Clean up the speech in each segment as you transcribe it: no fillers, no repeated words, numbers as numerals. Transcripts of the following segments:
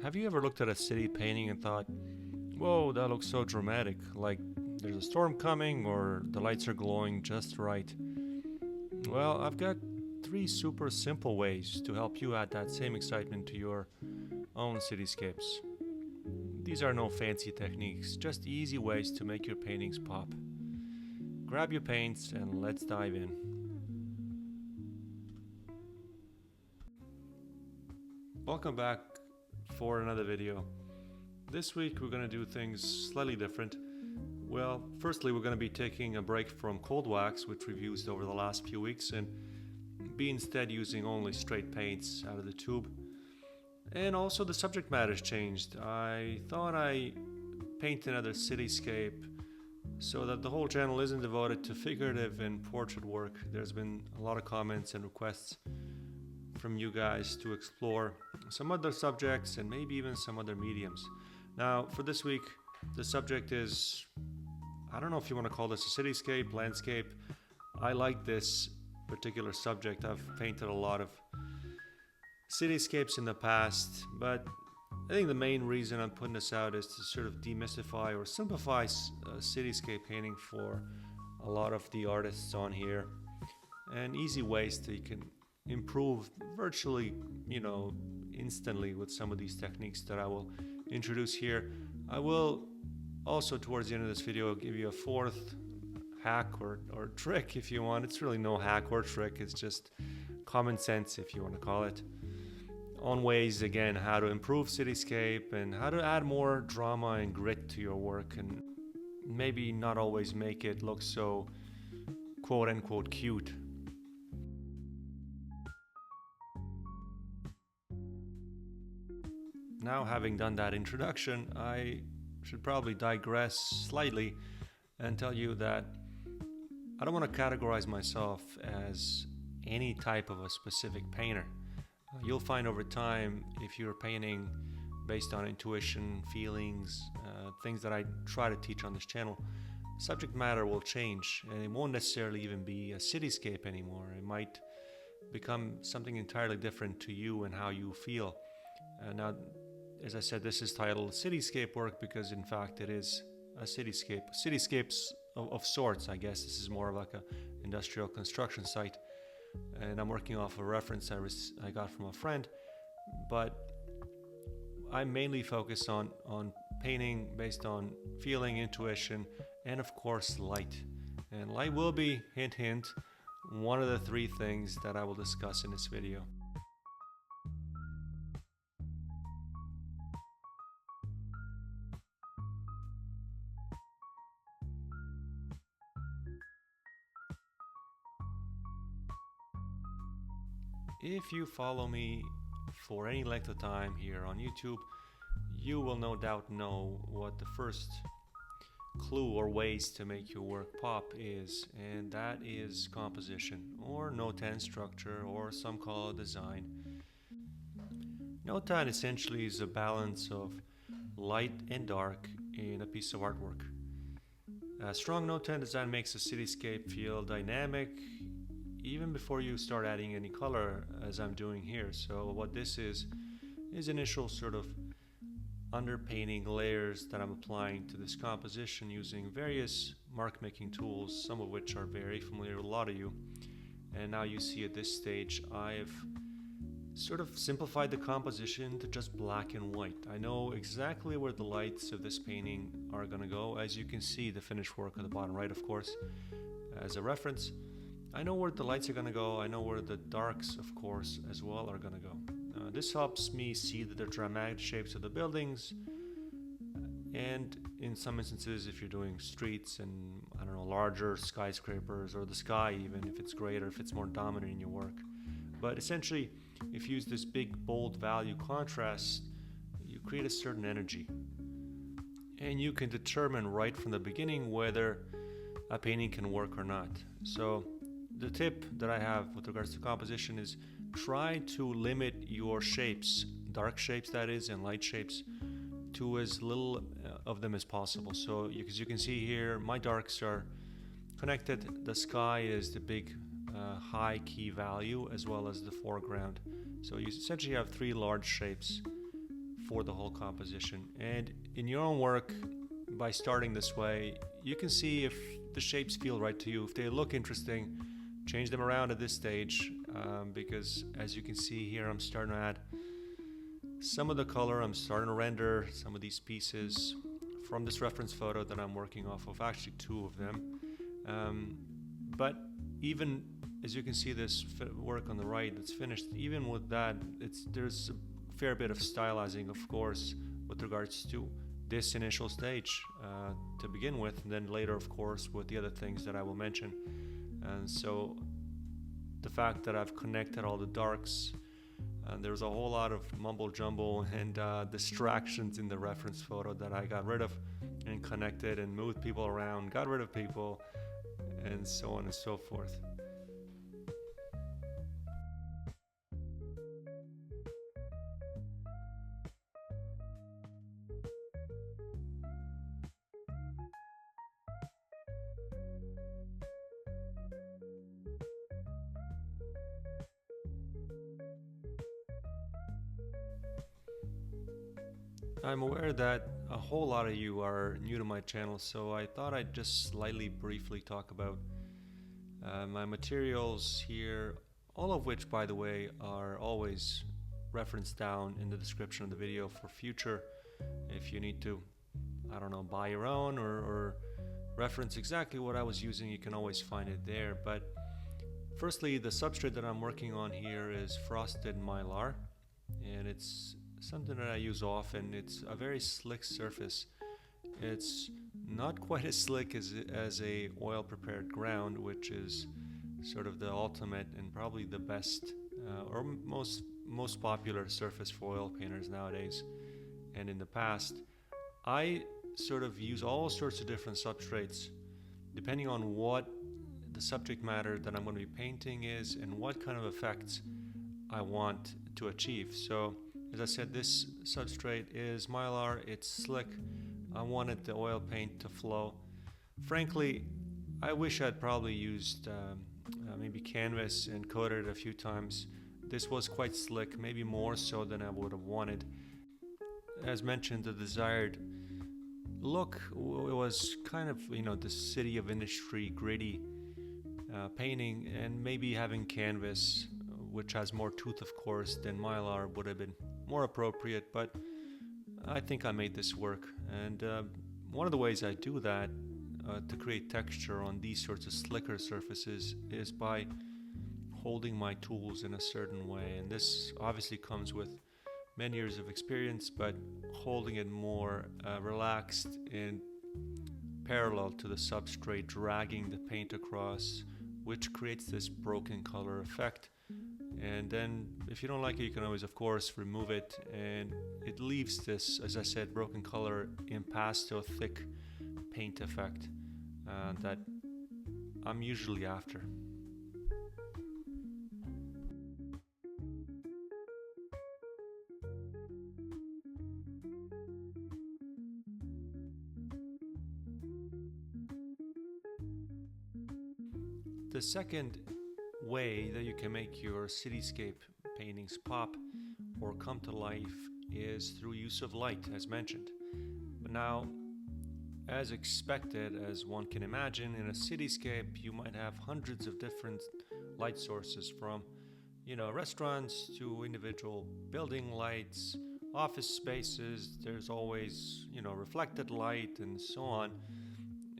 Have you ever looked at a city painting and thought, whoa, that looks so dramatic, like there's a storm coming or the lights are glowing just right? Well, I've got three super simple ways to help you add that same excitement to your own cityscapes. These are no fancy techniques, just easy ways to make your paintings pop. Grab your paints and let's dive in. Welcome back for another video. This week we're going to do things slightly different. Well, firstly we're going to be taking a break from cold wax, which we've used over the last few weeks, and be instead using only straight paints out of the tube. And also the subject matter's changed. I thought I paint another cityscape so that the whole channel isn't devoted to figurative and portrait work. There's been a lot of comments and requests from you guys to explore some other subjects and maybe even some other mediums. Now, for this week, the subject is, I don't know if you want to call this a cityscape, landscape. I like this particular subject. I've painted a lot of cityscapes in the past, but I think the main reason I'm putting this out is to sort of demystify or simplify cityscape painting for a lot of the artists on here, and easy ways that you can improve virtually, instantly with some of these techniques that I will introduce here. I will also, towards the end of this video, give you a fourth hack or trick if you want. It's really no hack or trick, it's just common sense if you want to call it, on ways, again, how to improve cityscape and how to add more drama and grit to your work, and maybe not always make it look so quote-unquote cute. Now, having done that introduction, I should probably digress slightly and tell you that I don't want to categorize myself as any type of a specific painter. You'll find over time, if you're painting based on intuition, feelings, things that I try to teach on this channel, subject matter will change, and it won't necessarily even be a cityscape anymore. It might become something entirely different to you and how you feel. Now, as I said, this is titled Cityscape Work because, in fact, it is a cityscape. Cityscapes of sorts, I guess. This is more of like an industrial construction site. And I'm working off a reference I got from a friend, but I mainly focus on painting based on feeling, intuition, and of course light. And light will be, hint hint, one of the three things that I will discuss in this video. If you follow me for any length of time here on YouTube, you will no doubt know what the first clue or ways to make your work pop is, and that is composition, or Notan structure, or some call it design. Notan essentially is a balance of light and dark in a piece of artwork. A strong Notan design makes a cityscape feel dynamic even before you start adding any color, as I'm doing here. So what this is initial sort of underpainting layers that I'm applying to this composition using various mark making tools, some of which are very familiar with a lot of you. And now you see at this stage I've sort of simplified the composition to just black and white. I know exactly where the lights of this painting are going to go. As you can see, the finished work on the bottom right, of course, as a reference. I know where the lights are going to go. I know where the darks, of course, as well are going to go. This helps me see the dramatic shapes of the buildings, and in some instances, if you're doing streets and, I don't know, larger skyscrapers, or the sky even, if it's greater, if it's more dominant in your work. But essentially, if you use this big, bold value contrast, you create a certain energy. And you can determine right from the beginning whether a painting can work or not. So the tip that I have with regards to composition is try to limit your shapes, dark shapes that is, and light shapes, to as little of them as possible. So as you can see here, my darks are connected. The sky is the big high key value, as well as the foreground. So you essentially have three large shapes for the whole composition. And in your own work, by starting this way, you can see if the shapes feel right to you. If they look interesting, change them around at this stage, because as you can see here, I'm starting to add some of the color. I'm starting to render some of these pieces from this reference photo that I'm working off of, actually two of them. But even as you can see, this work on the right that's finished, even with that, there's a fair bit of stylizing, of course, with regards to this initial stage to begin with, and then later, of course, with the other things that I will mention. And so the fact that I've connected all the darks, and there's a whole lot of mumble jumble and distractions in the reference photo that I got rid of and connected and moved people around, got rid of people, and so on and so forth. I'm aware that a whole lot of you are new to my channel, so I thought I'd just slightly briefly talk about my materials here, all of which, by the way, are always referenced down in the description of the video for future. If you need to, I don't know, buy your own or reference exactly what I was using, you can always find it there. But firstly, the substrate that I'm working on here is frosted mylar, and it's something that I use often. It's a very slick surface. It's not quite as slick as a oil prepared ground, which is sort of the ultimate and probably the best or most popular surface for oil painters nowadays. And in the past, I sort of use all sorts of different substrates depending on what the subject matter that I'm going to be painting is and what kind of effects I want to achieve. So as I said, this substrate is mylar, it's slick. I wanted the oil paint to flow. Frankly, I wish I'd probably used maybe canvas and coated it a few times. This was quite slick, maybe more so than I would have wanted. As mentioned, the desired look was kind of, the city of industry, gritty painting, and maybe having canvas, which has more tooth, of course, than mylar would have been more appropriate, but I think I made this work. And one of the ways I do that to create texture on these sorts of slicker surfaces is by holding my tools in a certain way. And this obviously comes with many years of experience, but holding it more relaxed and parallel to the substrate, dragging the paint across, which creates this broken color effect. And then if you don't like it, you can always, of course, remove it, and it leaves this, as I said, broken color, impasto, thick paint effect that I'm usually after. The second way that you can make your cityscape paintings pop or come to life is through use of light, as mentioned. But now, as expected, as one can imagine, in a cityscape you might have hundreds of different light sources, from restaurants to individual building lights, office spaces. There's always reflected light and so on.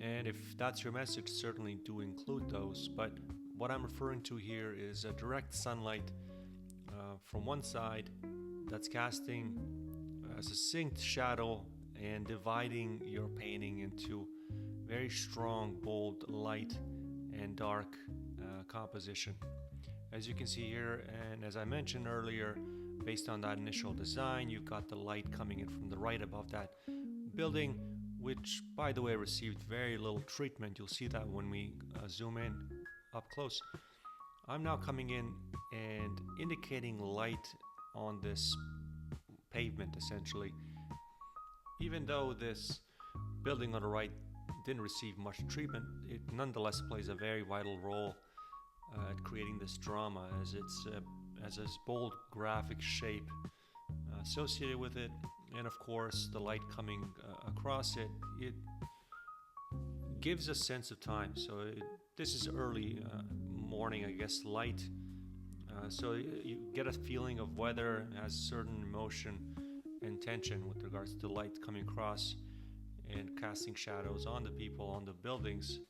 And if that's your message, certainly do include those. But what I'm referring to here is a direct sunlight from one side that's casting a succinct shadow and dividing your painting into very strong, bold light and dark composition. As you can see here, and as I mentioned earlier, based on that initial design, you've got the light coming in from the right above that building, which, by the way, received very little treatment. You'll see that when we zoom in up close. I'm now coming in and indicating light on this pavement, essentially. Even though this building on the right didn't receive much treatment, it nonetheless plays a very vital role at creating this drama, as it's as this bold graphic shape associated with it, and of course the light coming across it. It gives a sense of time. So this is early morning, I guess, light. So you get a feeling of weather, has certain emotion and tension with regards to light coming across and casting shadows on the people, on the buildings.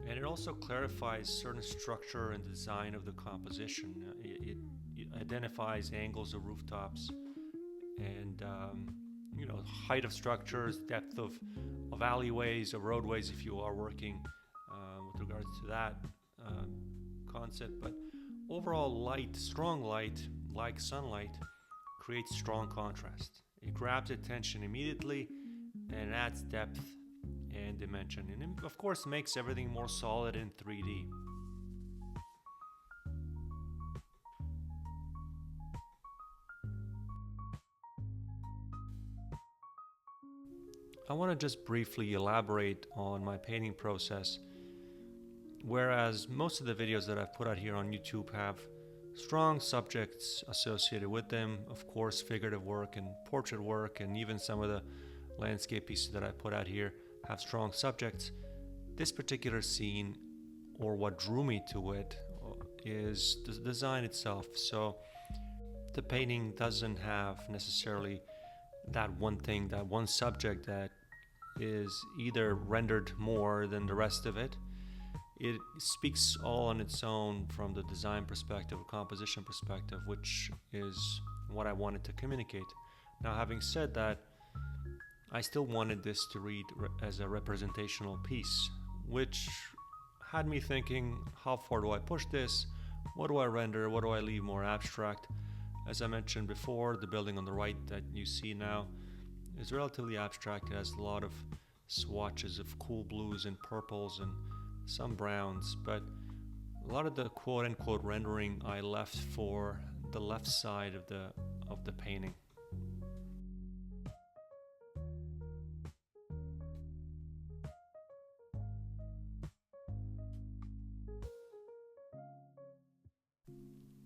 And it also clarifies certain structure and design of the composition. It identifies angles of rooftops and height of structures, depth of alleyways, of roadways if you are working with regards to that concept. But overall light, strong light, like sunlight, creates strong contrast. It grabs attention immediately and adds depth and dimension, and it, of course, makes everything more solid in 3D. I want to just briefly elaborate on my painting process. Whereas most of the videos that I've put out here on YouTube have strong subjects associated with them, of course figurative work and portrait work, and even some of the landscape pieces that I put out here have strong subjects. This particular scene, or what drew me to it, is the design itself. So the painting doesn't have necessarily that one thing, that one subject that is either rendered more than the rest of it. It speaks all on its own from the design perspective, composition perspective, which is what I wanted to communicate. Now, having said that, I still wanted this to read as a representational piece, which had me thinking, how far do I push this? What do I render? What do I leave more abstract? As I mentioned before, the building on the right that you see now is relatively abstract. It has a lot of swatches of cool blues and purples and some browns, but a lot of the quote-unquote rendering I left for the left side of the painting.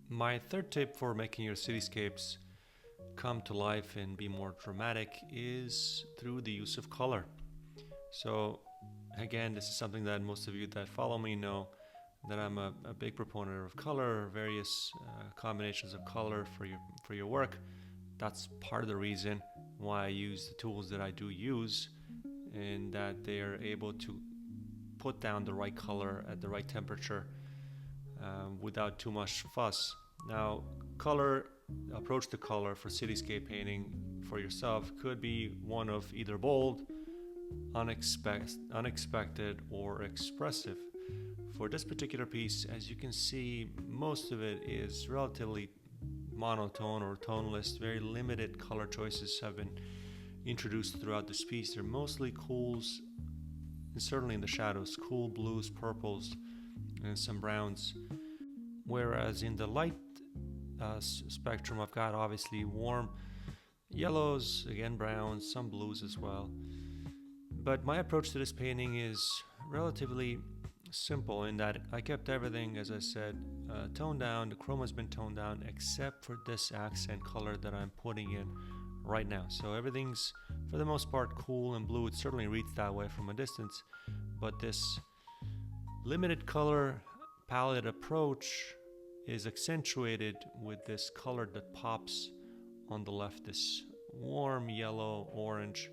My third tip for making your cityscapes come to life and be more dramatic is through the use of color. So again, this is something that most of you that follow me know, that I'm a big proponent of color, various combinations of color for your work. That's part of the reason why I use the tools that I do use, and that they are able to put down the right color at the right temperature without too much fuss. Now, approach to color for cityscape painting for yourself could be one of either bold, unexpected, or expressive. For this particular piece, as you can see, most of it is relatively monotone or toneless. Very limited color choices have been introduced throughout this piece. They're mostly cools, and certainly in the shadows, cool blues, purples, and some browns. Whereas in the light spectrum, I've got obviously warm yellows, again browns, some blues as well. But my approach to this painting is relatively simple in that I kept everything, as I said, toned down. The chroma has been toned down except for this accent color that I'm putting in right now. So everything's, for the most part, cool and blue. It certainly reads that way from a distance, but this limited color palette approach is accentuated with this color that pops on the left, this warm yellow orange,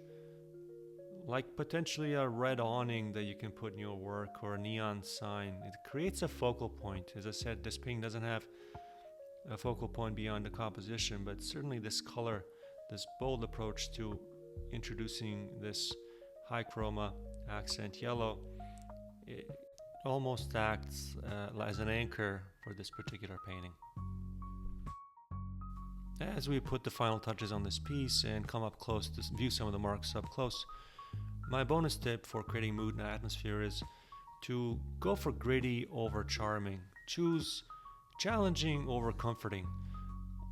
like potentially a red awning that you can put in your work, or a neon sign. It creates a focal point. As I said, this painting doesn't have a focal point beyond the composition, but certainly this color, this bold approach to introducing this high chroma accent yellow, it almost acts as an anchor for this particular painting. As we put the final touches on this piece and come up close to view some of the marks up close, my bonus tip for creating mood and atmosphere is to go for gritty over charming. Choose challenging over comforting.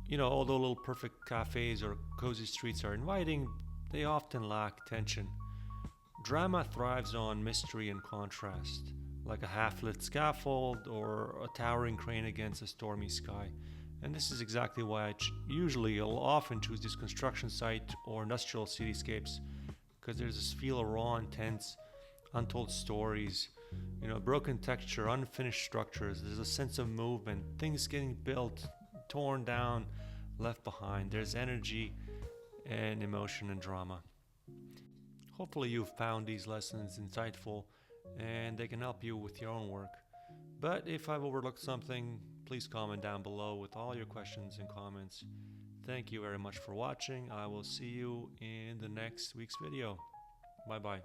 You know, although little perfect cafes or cozy streets are inviting, they often lack tension. Drama thrives on mystery and contrast, like a half-lit scaffold or a towering crane against a stormy sky. And this is exactly why I'll often choose this construction site or industrial cityscapes, because there's this feel of raw, intense, untold stories, broken texture, unfinished structures. There's a sense of movement, things getting built, torn down, left behind. There's energy and emotion and drama. Hopefully you've found these lessons insightful and they can help you with your own work. But if I've overlooked something, please comment down below with all your questions and comments. Thank you very much for watching. I will see you in the next week's video. Bye bye.